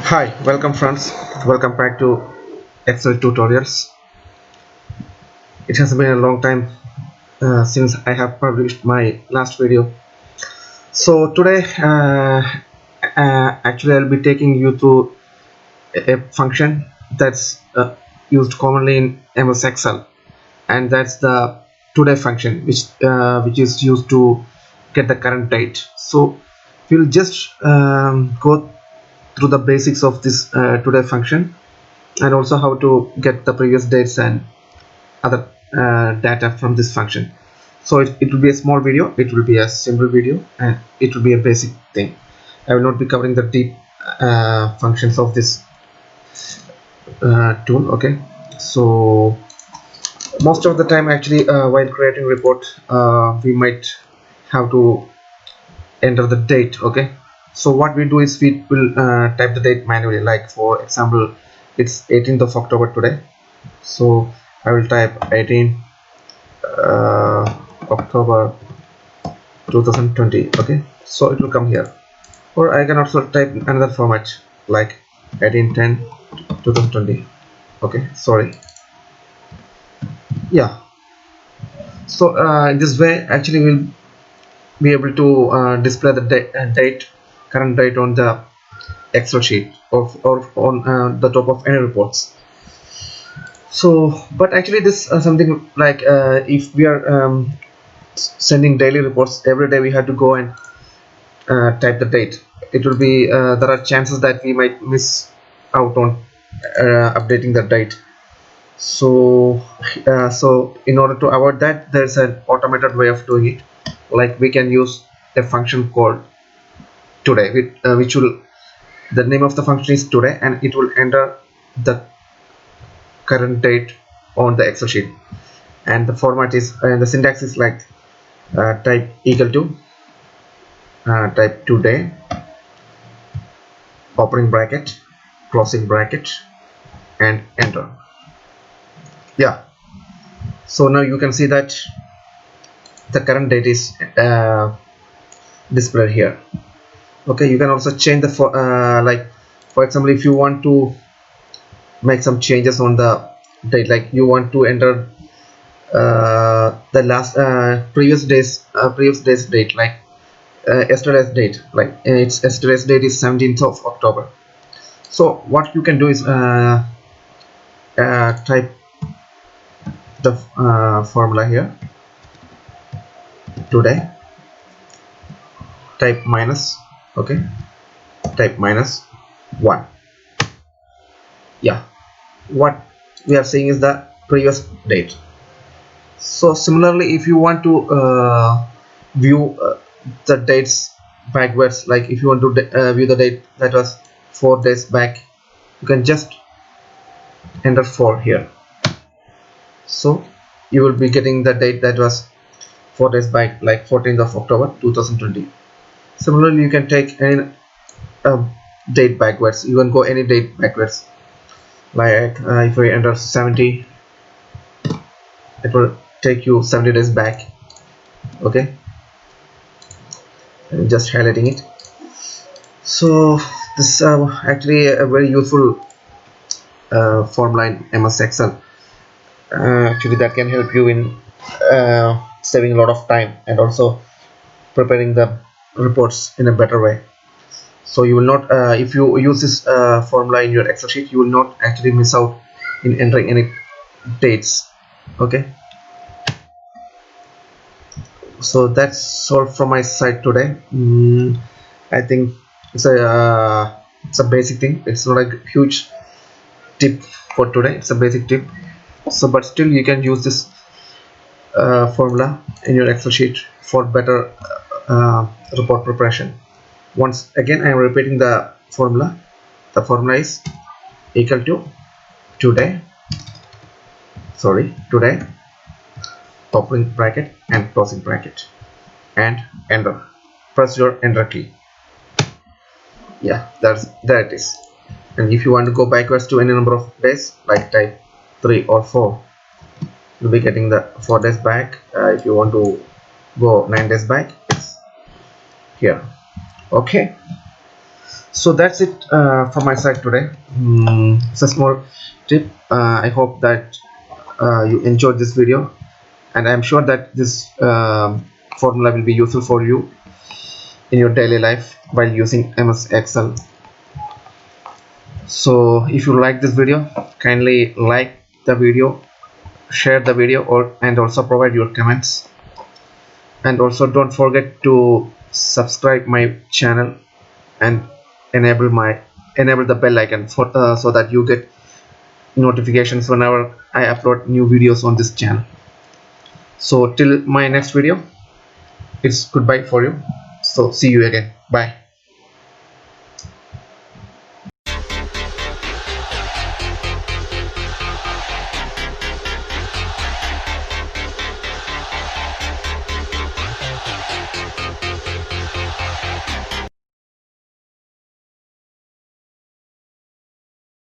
Hi, welcome friends. Welcome back to Excel tutorials. It has been a long time since I have published my last video. So today, actually, I'll be taking you through a function that's used commonly in MS Excel, and that's the today function, which is used to get the current date. So we'll just go through the basics of this today function, and also how to get the previous dates and other data from this function. So it will be a small video, it will be a simple video, and it will be a basic thing. I will not be covering the deep functions of this tool. Okay, so most of the time actually while creating report we might have to enter the date. Okay, so what we do is we will type the date manually. Like for example, it's 18th of October today, so I will type 18 October 2020. Okay, so it will come here, or I can also type another format like 1810 2020. Okay, sorry. Yeah, so this way actually we'll be able to display the date, current date on the Excel sheet or on the top of any reports. So but actually this something like if we are sending daily reports every day, we have to go and type the date. It will be there are chances that we might miss out on updating the date. So in order to avoid that, there's an automated way of doing it. Like we can use a function called today, which will, the name of the function is today, and it will enter the current date on the Excel sheet. And the format is the syntax is like type equal to type today, opening bracket, closing bracket, and enter. Yeah, so now you can see that the current date is displayed here. Okay, you can also change the like for example, if you want to make some changes on the date, like you want to enter the last previous day's date, like yesterday's date, like it's yesterday's date is 17th of October. So what you can do is type the formula here, today, type minus, okay, type minus 1. Yeah, what we are saying is the previous date. So similarly, if you want to view the dates backwards, like if you want to view the date that was 4 days back, you can just enter 4 here. So you will be getting the date that was 4 days back, like 14th of October 2020. Similarly, you can take any date backwards. You can go any date backwards, like if we enter 70, it will take you 70 days back. Okay, I'm just highlighting it. So this is actually a very useful formula in MS Excel. Actually that can help you in saving a lot of time and also preparing the reports in a better way. So you will not if you use this formula in your Excel sheet, you will not actually miss out in entering any dates. Okay, so that's all from my side today. I think it's a basic thing. It's not a huge tip for today, it's a basic tip. So but still you can use this formula in your Excel sheet for better report preparation. Once again, I am repeating the formula. The formula is equal to today, opening bracket and closing bracket, and enter. Press your enter key. Yeah, there it is. And if you want to go backwards to any number of days, like type 3 or 4, you'll be getting the 4 days back. If you want to go 9 days back, it's here. Okay, So that's it from my side today. It's a small tip. I hope that you enjoyed this video, and I'm sure that this formula will be useful for you in your daily life while using MS Excel. So if you like this video, kindly like the video, share the video, and also provide your comments. And also don't forget to subscribe my channel and enable the bell icon for so that you get notifications whenever I upload new videos on this channel. So till my next video, it's goodbye for you. So see you again. Bye.